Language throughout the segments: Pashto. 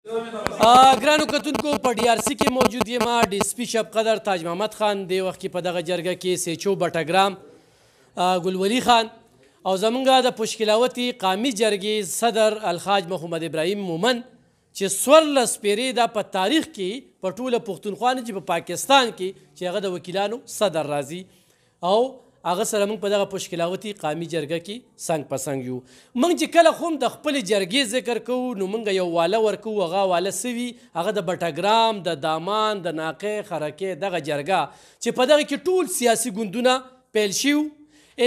ګرانو کتونکو په ډي آر سی کې موجود یم ډي اس پي شب قدر تاج محمد خان دې وخت کې په دغه جرګه کې سیچو بټګرام ګلولي خان او زمونږ د پشکلاوتي قامي جرګې صدر الخاج محمد ابراهیم مومن چې 14 پیرې دا په تاریخ کې په ټوله پښتونخوا نه چې په پاکستان کې چې هغه د وکیلانو صدر راځي او هغه سره موږ په دغه پشکلاوتي قامي جرګه کې څنګ په څنګ یو. موږ چې کله خو د خپلې جرګې ذکر کوو نو موږ یو واله ورکوو، هغه واله څه وي؟ هغه د بټګرام، د دامان، د ناقې، خرکې دغه جرګه چې په دغه کې ټول سیاسي ګوندونه پیل شوي،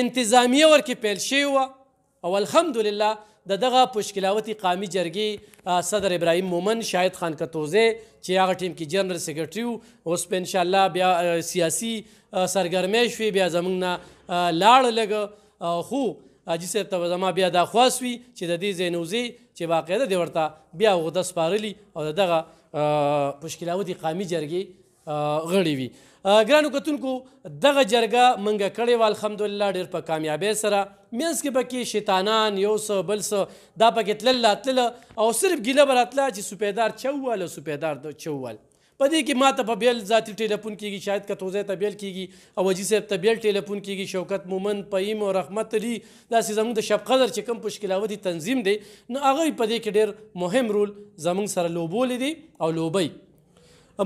انتظامیه ورکې پیل شوې وه او الحمدلله د دغه پشکلاوتي قامي جرګې صدر ابراهیم مومن، شاهد خان کتوزی چې هغه ټیم کې جنرال سیکرټري و، اوس په انشاءالله بیا سیاسي سرګرمۍ شوې، بیا زموږ نه لاړه لږه، خو حاجي صاحب ته زما بیا دا خواست وي چې د دې ځای نه وځي چې باقاعده دې ورته بیا عهده سپارلي او د دغه پشکلاوتي قامي جرګې غړي وي. ګرانو کتونکو دغه جرګه منګه کړې وه الحمدلله ډېر په کامیابۍ سره، منځ کې پکې شیطانان یو څه بل څه دا پکې تلله او صرف ګیله به راتله چې سپیدار چوول او سپیدار چوول. په دې کې ما ته په بیل ذاتي ټیلیفون کېږي، شاید کتوزی ته بیل کېږي او حاجي صاحب ته بیل ټیلیفون کېږي، شوکت مومن، فهیم او رحمت علي، داسې زموږ د شب قدر چې کوم پشکلاوتي تنظیم دی نو هغوی په دې کې ډېر مهم رول زموږ سره لوبولی دی او لوبی.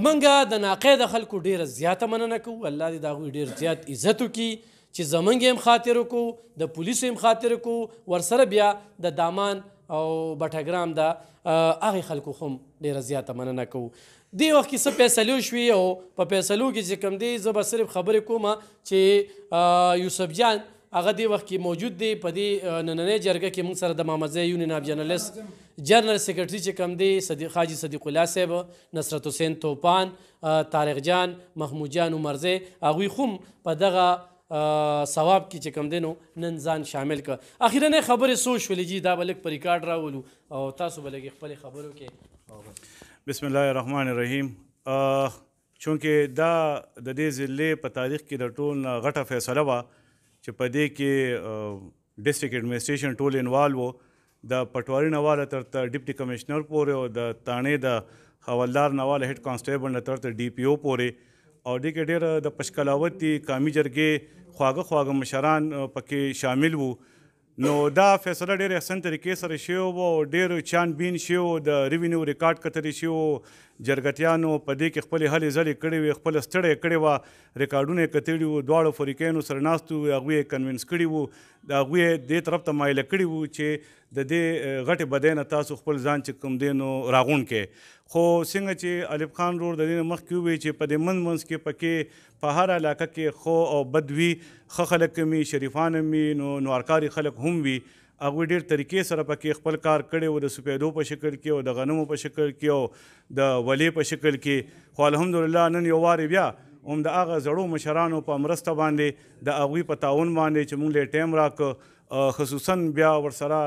موږ د ناقې د خلکو ډېره زیاته مننه کوو، الله دې د هغوی ډېر زیات عزت وکړي چې زموږ هم خاطر وکړو، د پولیسو هم خاطر وکړو، ورسره بیا د دامان او بټګرام د هغې خلکو خو هم ډېره زیاته مننه کوو. دې وخت کې څه فیصلې وشوې او په فیصلو کې چې کوم دی زه به صرف خبرې کوم چې یوسف جان هغه دې وخت کې موجود دی په دې نننۍ جرګه کې موږ سره د محمد ضیاء یونین اف جرنلست جنرال سیکرټري چې کوم دی حاجي صدیق الله صاحب، نصرت حسین توپان، طارق جان، محمود جان عمرزی، هغوی خو هم په دغه ثواب کې چې کوم دی نو نن ځان شامل کړه. اخرنۍ خبرې څه وشولې جي دا به لږ په ریکارډ راولو او تاسو به لږې خپلې خبرو کې. بسم الله الرحمن الرحیم. چونکې دا د دې ضلعې په تاریخ کې د ټول نه غټه فیصله وه چې په دې کې ډسټرکټ ایډمنسټریشن ټول انوالو و، د پټواري نه واله تر ډپټي کمشنر پورې او د تانې د حوالدار نه واله هیډ کانسټیبل نه تر ډي پي او پورې او دې کې ډېر د پشکلاوتي قامي جرګې خواږه مشران پکې شامل وو. نو دا فیصله ډېر احسن طریقې سره شوی و او ډېر چانبین شوی و، د ریونیو ریکارډ کتلی شوی و، جرګتیانو په دې کې خپلې هلې ځلې کړې وې، خپله ستړې کړې وه، ریکارډونه یې کتلي وو، دواړو فریقینو سره ناست وو، هغوی یې کنوینس کړي وو، د هغوی یې دې طرف ته مایله کړي وو چې د دې غټې بدۍ نه تاسو خپل ځان چې کوم دی نو راغونډ کړئ. خو څنګه چې الف خان رور د دې نه مخکې ووایي چې په دې منځ کې پکې په هر علاقه کې خو او بد وي، ښه خلک هم وي، شریفان هم وي، نو نوارکاري خلک هم وي. هغوی ډېر طریقې سره پکې خپل کار کړی و، د سپیدو په شکل کې او د غنمو په شکل کې او د ولې په شکل کې. خو الحمدلله نن یو وارې بیا هم د هغه زړو مشرانو په مرسته باندې د هغوی په تعاون باندې چې موږ له ټایم راکړه، خصوصا بیا ورسره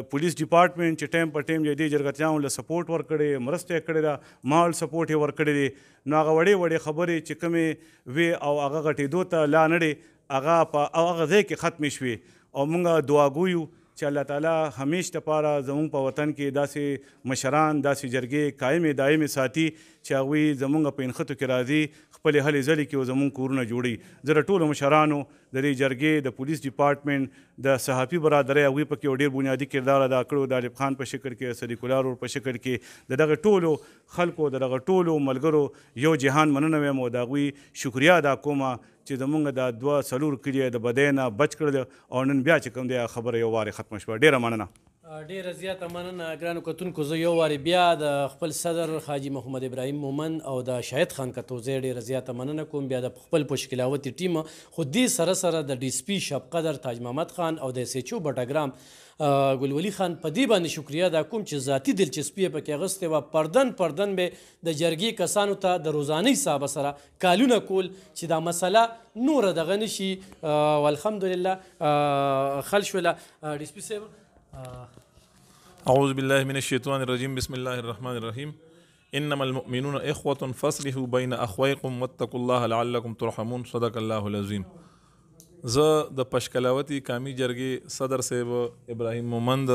پولیس ډپارټمنټ چې ټایم په ټایم دې جرګتیانو له سپورټ ورکړی، مرسته یې کړې ده، مال سپورټ یې ورکړی دی. نو هغه وړې خبرې چې کومې وې او هغه غټېدو ته لا نړې هغه په هغه ځای کې ختمې شوې او موږ دعاګویو چې الله تعالی همیش دپاره زموږ په وطن کې داسې مشران، داسې جرګې قایمې دایمې ساتي چې هغوی زموږ په انخطو کې راځي، خپلې هلې ځلې کې زموږ کورونه جوړوي. زه د ټولو مشرانو د دې جرګې، د پولیس ډپارټمنټ، د صحافي برادرۍ هغوی پکې یو ډېر بنیادي کردار ادا کړی، د الف خان په شکل کې، صدیق الله رور په شکل کې، د دغه ټولو خلکو، د دغه ټولو ملګرو یو جهان مننه وایم او د هغوی شکریه ادا کوم چې زمونږ د 2-4 کلي د بدۍ نه بچ کړل او نن بیا چې کوم دی خبره یو وارې ختمه شوه. ډېره مننه. ډېره زیاته مننه ګرانو کتونکو. زه یو وارې بیا د خپل صدر حاجي محمد ابراهیم مومن او د شاهد خان کتوزی ډېره زیاته مننه کوم، بیا د خپل پشکلاوتي ټیم، خو دې سره سره د ډي اس پي شب قدر تاج محمد خان او د سیچو بټګرام ګلولي خان په دې باندې شکریه ادا کوم چې ذاتي دلچسپي یې پکې اخیستې وه. پردن به د جرګې کسانو ته د روزانۍ حسابه سره کالونه کول چې دا مسله نوره دغه نه شي. الحمدلله خل شوله. ډي اس پي صاحب اعوذ بالله من الشیطان الرجیم، بسم الله الرحمن الرحیم. انما المؤمنون اخوة فاصلحوا بین اخویکم واتقوا الله لعلکم ترحمون. صدق الله العظیم. زه د پشکلاوتي قامي جرګې صدر صاحب ابراهیم مومند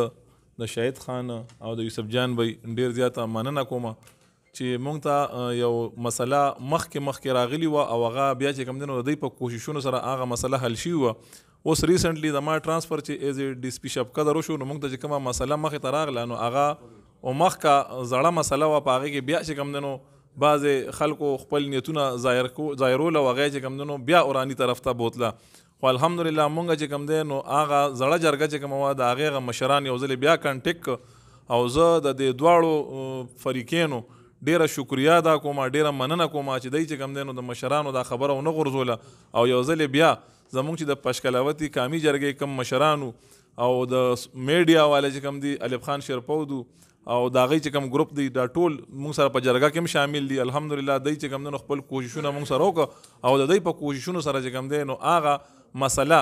د شهید خان او د یوسف جان بھائی ډیر زیاته مننه کوم چې مونږ ته یو مسله مخکې راغلی وه او هغه بیا چې کوم دی نو د دوی په کوششونو سره هغه مسله حل شوي وه. اوس ریسنټلی د ما ټرانسفر چې ایز ای ډي سي پي شپ قدر وشو نو مونږ ته چې کومه مسله مخې ته راغله نو هغه مخکې زړه مسله وه، په هغې کې بیا چې کوم دی نو بعضې خلکو خپل نیتونه ظاهرول او هغه چې کوم دی نو بیا اوراني طرف ته بوتله. خو الحمدلله مونږ چې کوم دی نو هغه زړه جرګه چې کومه وه د هغې هغه مشران یو ځلې بیا کنټیکټ او زه د دې دواړو فریقینو ډیره شکریا ادا کوم، ډیره مننه کوم چې دی چې کوم دی نو د مشرانو دا خبره ونه غورځوله او یو ځلې بیا زمونږ چې د پشکلاوتي قامي جرګې کم مشرانو او د میډیا والا چې کوم دی الف خان شیرپودو او د هغې چې کوم ګروپ دی دا ټول مونږ سره په جرګه کې هم شامل دي. الحمدلله دی چې کوم دی نو خپل کوششونه مونږ سره وکړه او د دوی په کوششونو سره چې کوم دی نو هغه مسله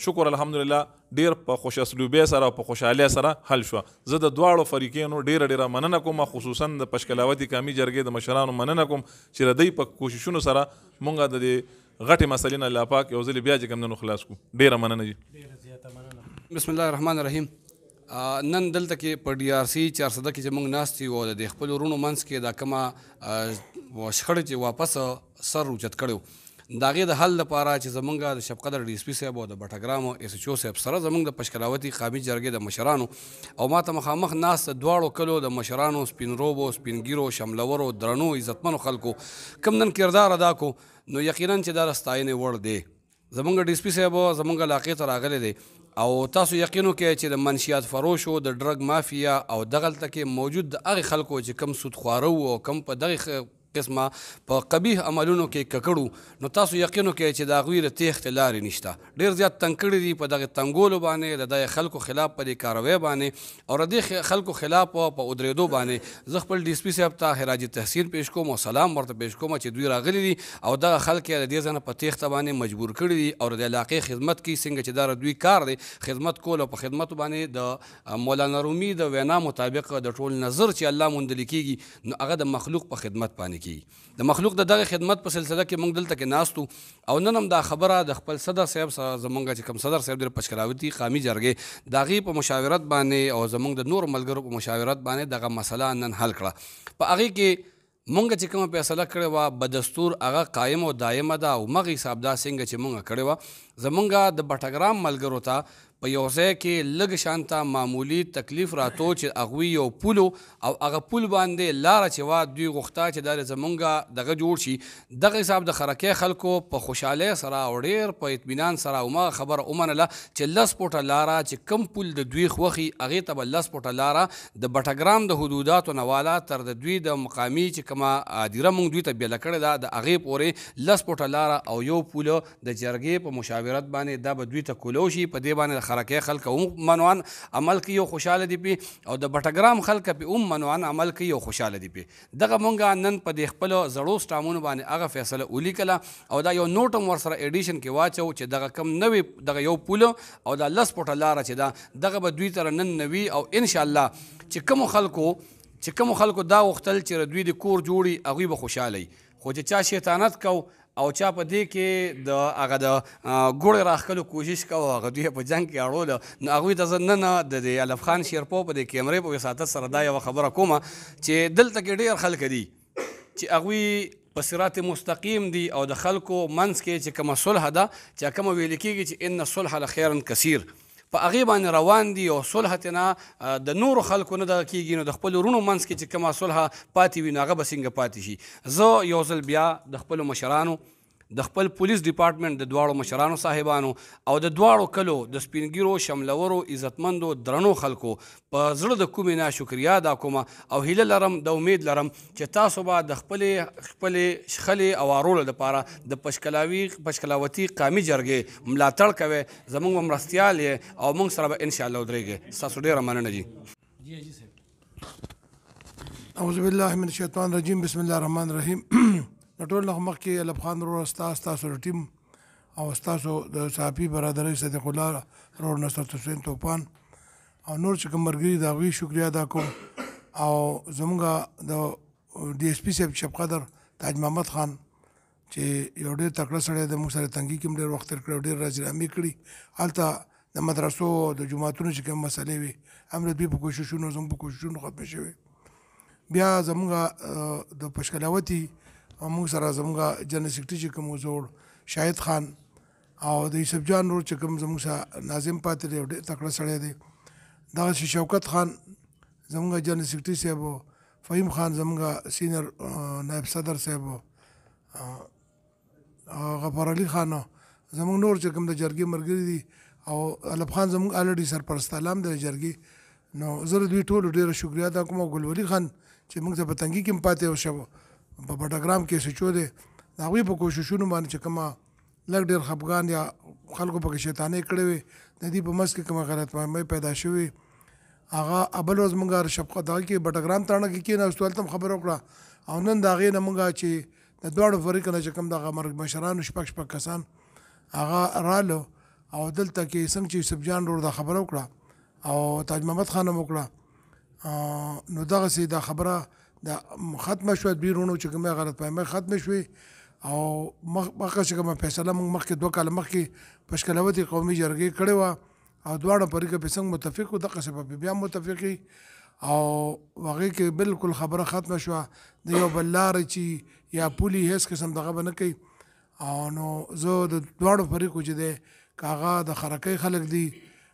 شکر الحمدلله ډیر په خوش اسلوبۍ سره او په خوشحالۍ سره حل شوه. زه د دواړو فریقینو ډیره مننه کوم، خصوصا د پشکلاوتي قامي جرګې د مشرانو مننه کوم چې د دوی په کوششونو سره مونږ د دې غټې مسلې نه الله پاک یو ځلې بیا چې کوم دی نو خلاص کړو. ډیره مننه جي. بسم الله الرحمن الرحیم. نن دلته کې په ډي آر سی 400 کې چې موږ ناست یو د خپلو وروڼو منځ کې دا کومه شخړې چې واپس سر اوچت کړی د هغې د حل لپاره چې زمونږ د شبقدر ډي اس پي صاحب او د بټګرام او ایس ایچ او صاحب سره زمونږ د پشکلاوتي قامي جرګې د مشرانو او ما ته مخامخ ناست دواړو کلو د مشرانو سپین روبو سپین ګیرو شملورو درنو عزتمنو خلکو کوم نن کردار ادا کو نو یقینا چې دا د ستاینې وړ دی. زمونږ ډي اس پي صاحب زمونږ علاقې ته راغلی دی او تاسو یقین وکړئ چې د منشیات فروشو د ډرګ مافیا او دغلته کې موجود د هغې خلکو چې کم سودخواره وو او کم په دغې قسمه په قبیح عملونو کې ککړو نو تاسو یقین وکړئ چې د هغوی د تېښتې لارې نشته. ډېر زیات تنګ کړي دي په دغې تنګولو باندې د دغې خلکو خلاف په دې کاروۍ باندې او د دې خلکو خلاف په ودرېدو باندې زه خپل ډي اس پي صاحب ته خراج تحسین پیش کوم او سلام ورته پیش کوم چې دوی راغلي دي او دغه خلک یې د دې ځای نه په تېښته باندې مجبور کړي دي او د علاقې خدمت کوي څنګه چې دا دوی کار دی خدمت کول او په خدمت باندې د مولانا رومي د وینا مطابق د ټول نظر چې الله موندل کېږي نو هغه د مخلوق په خدمت باندې کېږي. د مخلوق د دغه خدمت په سلسله کې موږ دلته کې ناستو او نن هم دا خبره د خپل صدر صاحب سره زمونږ چې کوم صدر صاحب د پشکلاوتي قامي جرګې د هغې په مشاورت باندې او زمونږ د نورو ملګرو په مشاورت باندې دغه مسله نن حل کړه. په هغې کې مونږ چې کومه فیصله کړې وه بدستور هغه قایم او دایمه ده او مغې حساب دا څنګه چې مونږ کړې وه زمونږ د بټګرام ملګرو ته په یو ځای کې لږ شانته معمولي تکلیف راتو چې هغوی یو پولو او هغه پول باندې لاره چې وه دوی غوښته چې دا زمونږ دغه جوړ شي. دغه حساب د خرکۍ خلکو په خوشحالۍ سره او ډېر په اطمینان سره هماغه خبره ومنله چې 10 فوټه لاره چې کم پول د دوی خوښي هغې ته به 10 فوټه لاره د بټګرام د حدوداتو نه والا تر د دوی د مقامي چې کومه هدیره مونږ دوی ته بیله کړې ده د هغې پورې 10 فوټه لاره او یو پوله د جرګې په مشاورت باندې دا به دوی ته کولو شي. په دې باندې خرکۍ خلک هم منوان عمل کوي او خوشحاله دي پې او د بټګرام خلک پې هم منوان عمل کوي او خوشحاله دي پې. دغه مونږ نن په دې خپلو زړو سټامونو باندې هغه فیصله ولیکله او دا یو نوټ هم ورسره ایډیشن کې واچو چې دغه کم نوې دغه یو پوله او دا 10 فوټه لاره چې ده دغه به دوی سره نن نوي او انشاءالله چې کومو خلکو دا غوښتل چې دوی د کور جوړي هغوی به خوشحاله وي خو چې چا شیطانت کو او چا په دې کې د هغه د ګوړې راښکلو کوشش کوو هغه دوی په جنګ کې اړوله نو هغوی ته زه نن د الف خان شیرپو په دې کیمرې په وساطت سره دا یوه خبره کومه چې دلته کې ډېر خلک دي چې هغوی په صراط مستقیم دي او د خلکو منځ کې چې کومه صلح ده چې کومه ویل کېږي چې ان الصلح لخیر کثیر په هغې باندې روان دي او صلح تېنه د نورو خلکو نه دغه کېږي نو د خپلو وروڼو منځ کې چې کومه صلح پاتې وي نو هغه به څنګه پاتې شي. زه یو ځل بیا د خپلو مشرانو د خپل پولیس ډپارټمنټ د دواړو مشرانو صاحبانو او د دواړو کلو د سپینګیرو شملورو عزتمندو درنو خلکو په زړه د کومې نه شکریا ادا کوم او هیله لرم د امید لرم چې تاسو به د خپلې شخلې او وارولو لپاره د پشکلاوتي قامي جرګې ملاتړ کوئ زموږ به مرستیال یې او موږ سره به انشاءالله ودرېږئ. ستاسو ډېره مننه جي. اعوذ بالله من الشیطان الرجیم بسم الله الرحمن الرحیم. ټول نه مخکې الف خان ورور ستاسو د ټیم او ستاسو د صحافي برادرۍ صدیق الله ورور نصرت حسین توپان او نور چې کوم ملګري د هغوی شکریا ادا کوم او زموږ د ډي اس پي صاحب شبقدر تاج محمد خان چې یو ډېر تکړه سړی دی موږ سره تنګي کې هم ډېر وخت تېر کړی او ډېر راجرامي کړي هلته د مدرسو او د جوماتونو چې کوم مسلې وي هم د دوی په کوششونو زموږ په کوششونو ختمې شوې. بیا زموږ د پشکلاوتي موږ سره زموږ جنرال سیکرټري چې کوم زوړ شاهد خان او د یوسف جان نور چې کوم زموږ سره ناظم پاتې دی او ډېر تکړه سړی دی. دغسې شوکت خان زموږ جنرال سیکرټري صاحب، فهیم خان زموږ سینئر نائب صدر صاحب، غفار علي خان زموږ نور چې کوم د جرګې ملګري دي، او الب خان زموږ الریډي سرپرست علام دی جرګې. نو زه د دوی ټولو ډېره شکریا ادا کوم. او ګلولي خان چې موږ ته په تنګي کې هم پاتې او شو په بټګرام کې سچو دی، د هغوی په کوششونو باندې چې کومه لږ ډېر خفګان یا خلکو پکې شیطانۍ کړې وې، د دې په منځ کې کومه غلطفهمۍ پیدا شوې، هغه ابل ورځ مونږ شفقت دغه کې بټګرام تاڼه کې کېناستو، هلته هم خبره وکړه. او نن د هغې نه مونږ چې د دواړو فریق نه چې کوم دغه مشرانو شپږ کسان هغه رالو او دلته کې څنګه چې یوسف جان ورور دا خبره وکړه او تاج محمد خان هم وکړه، نو دغسې دا خبره د ختمه شوه. دوی وروڼو چې کومې غلطفهمۍ ختمې شوې او مخکې چې کومه فیصله مونږ مخکې 2 کاله مخکې پشکلاوتي قومي جرګې کړې وه او دواړه فریقه پرې څنګه متفق وو دغسې به بیا متفق وي او هغې کې بالکل خبره ختمه شوه. د یو بل لارې چې یا پولي هېڅ قسم دغه به نه کوي. او نو زه د دواړو فریقو چې دی که هغه د خرکۍ خلک دي،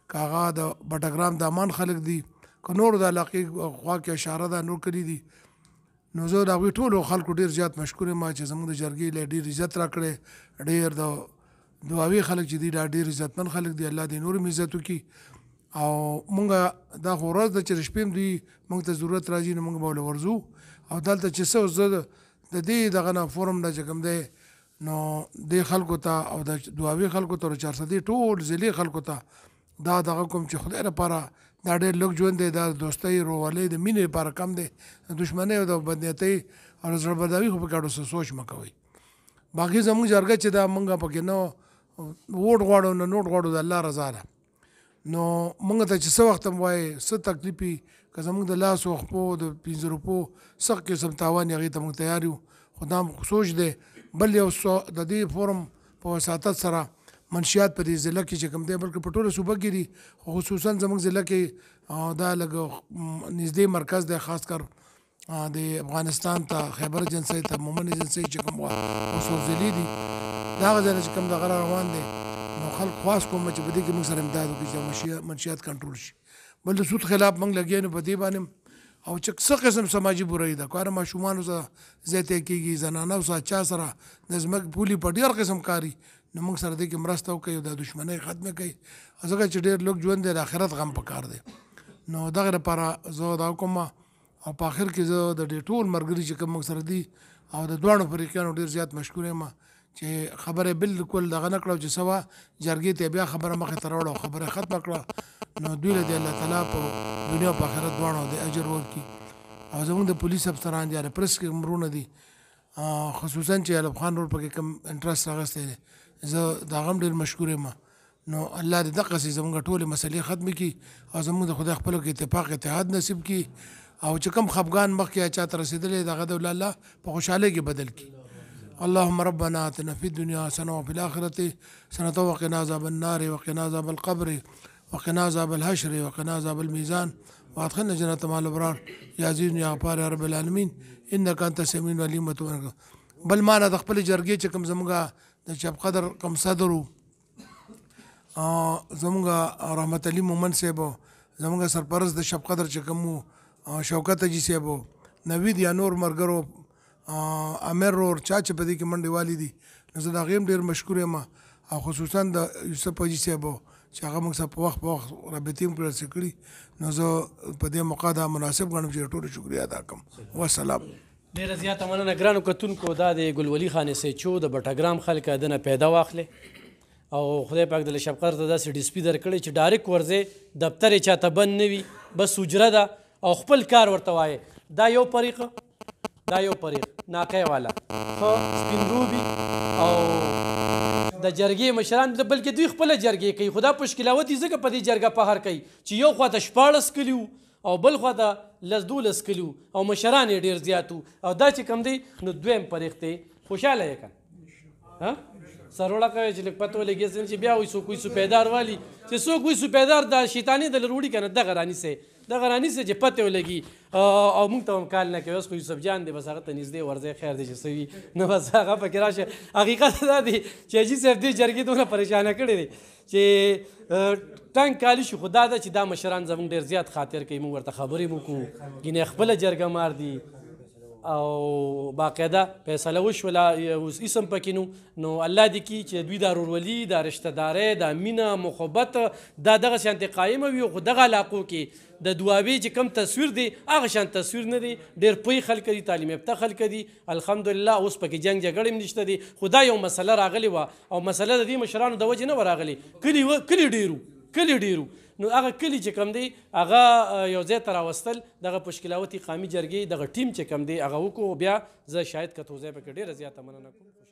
که هغه د بټګرام د امان خلک دي، که نور د علاقې خوا کې اشاره ده نور کلي دي، نو زه د هغوی ټولو خلکو ډېر زیات مشکور یم چې زموږ د جرګې له ډېر عزت راکړی. ډېر د دعاوي خلک چې دي دا ډېر عزتمن خلک دي، الله دې نور هم عزت وکړي. او مونږ دا خو ورځ ده چې د شپې هم دوی مونږ ته ضرورت راځي نو مونږ به ورله ورځو. او دلته چې څه زه د دې دغه نه فورم نه چې کوم دی نو دې خلکو ته او د دعاوي خلکو ته 400 ټول ضلعې خلکو ته دا دغه کوم چې خدای لپاره دا ډېر لږ ژوند دی، دا دوستۍ روغالۍ د مینې لپاره کم دی، د دښمنۍ او د بدنیتۍ او د زړهبرداري خو پکې اړو څه سوچ مه کوئ. باقي زموږ جرګه چې دا مونږ پکې نه ووټ غواړو نه نوټ غواړو، د الله رضا ده. نو مونږ ته چې څه وخت هم وایي څه تکلیف وي، که زموږ د لاس او خپو د 15 روپو څه قسم تاوان هغې ته مونږ تیار یو. خو دا سوچ دی. بل یو د دې فورم په وساطت سره منشیات په دې ضلع کې چې کوم دی بلکې په ټوله صوبه کې دي، خو خصوصا زموږ ضلع کې دا لږ نږدې مرکز دی، خاص کر د افغانستان ته خیبر ایجنسۍ ته مومن ایجنسۍ چې کوم وسوب ضلعې دي د هغه ځای نه چې کوم دغه روان دی. نو خلک خواست کوم چې په دې کې موږ سره امداد وکړي چې منشیات کنټرول شي. بل د سود خلاف موږ لګیا نو په دې باندې او چې څه قسم سماجي برایي ده، که هر ماشومانو سره زیاتی کېږي، زنانو سره چا سره د ځمکې پولي په ډېر قسم کاري، نو موږ سره دې کې مرسته وکړئ او د دښمنۍ ختمه کوي. ځکه چې ډېر لږ ژوند دی، د آخرت غم پکار دی. نو دغه لپاره زه دا کوم او په آخر کې زه د دې ټول ملګري چې کوم موږ سره دي او د دواړو فریقانو ډېر زیات مشکور یم چې خبره بالکل دغه نه کړه چې سوا جرګې ته بیا خبره مخې ته راوړه او خبره ختمه کړه. نو دوی له دې الله تعالی په دنیا او په آخرت دواړو د اجر ورکړي. او زموږ د پولیس افسران دي، د پرس کې مرونه دي، خصوصا چې الب خان رول پکې کم انټرست راغستی دی، زه د هغه هم ډېر مشکور یم. نو الله دې دغسې زموږ ټولې مسلې ختمې کړي او زموږ د خدای خپلو کې اتفاق اتحاد نصیب کړي. او چې کوم خفګان مخکې چا ته رسېدلی د هغه د الله په خوشحالۍ کې بدل کړي. اللهم ربنا آتنا في الدنيا حسنة وفي الآخرة حسنة وقنا عذاب النار وقنا عذاب القبر وقنا عذاب الحشر وقنا عذاب الميزان وادخلنا جنة مع الأبرار يا عزيز يا غفار يا رب العالمين إنك أنت السميع العليم. بل معنا د خپل جرګې چې کوم زموږ د شب قدر کوم صدر زموږ رحمت علي مومن صاحب، زموږ سرپرست د شب قدر چې کوم شوکت حاجي صاحب، نوید یا نور مرګرو، امیر ور چا چې په دې کې منډې والي دي، نو زه د هغې هم ډېر مشکور یم. او خصوصا د یوسف حاجي صاحب چې هغه موږ سره په وخت رابطې هم کړې کړي، نو زه په دې موقع دا مناسب ګڼم چې ټولو شکریه ادا کړم. والسلام. ډېره زیاته مننه ګرانو کتونکو. دا د ګلولي خان سیچو د بټګرام خلک دنه پیدا واخلې او خدای پاک د شب قدر ته داسې ډسپي درکړی چې ډایرکټ ورځې دفتر یې چاته بند نه وي، بس حجره ده او خپل کار ورته وایې. دا یو طریق ناقی والا خو سپینروبي او د جرګې مشران بلکې دوی خپله جرګې کوي. خو دا پشکلاوت ځکه په دې جرګه فخر کوي چې یو خواته 14 کلي وو او بل خواته 12 کلي وو او مشران یې ډېر زیات وو. او دا چې کوم دی نو دویم فریق دی خوشحاله یې که سروړه کوي چې لږ پته ولګېږي چې بیا وایي څوک وایي سوپیدار والي چې څوک وایي سوپیدار دا شیطاني د لروړي که نه دغه رانیسئ چې پته ولګي او موږ ته هم کال نه کوي. اوس خو یوسف جان دی بس هغه ته نږدې ورځی خیر دی چې څه وي نه بس هغه پکې راشه. حقیقت دا دی چې حاجي صاحب دې جرګې دونه پریشانه کړی دی چې ټنګ کالي شو. خو دا ده چې دا مشران زموږ ډېر زیات خاطر کوي، موږ ورته خبرې مو کوو، ګینې خپله جرګه مار دي او باقاعده فیصله وشوله اوس اسم پکې نو الله دې کي چې دوی دا ورورولي دا رشته دارۍ دا مینه محبت دا دغه شانتې قایمه وي. خو دغه علاقو کې د دوابې چې کم تصویر دی هغه شان تصویر نه دی، ډېر پوی خلک دي، تعلیم یافته خلک دي الحمدلله. اوس پکې جنګ جګړې هم نشته دي. خو دا یو مسله راغلې وه او مسله د دې مشرانو د وجې نه وه راغلې. کلي ډېرو نو هغه کلي چې کم دی هغه یو ځای ته راوستل دغه پشکلاوتي قامي جرګې دغه ټیم چې کم دی هغه وکړو. بیا زه شاید که توضیح پکې ډېره زیاته مننه کوم.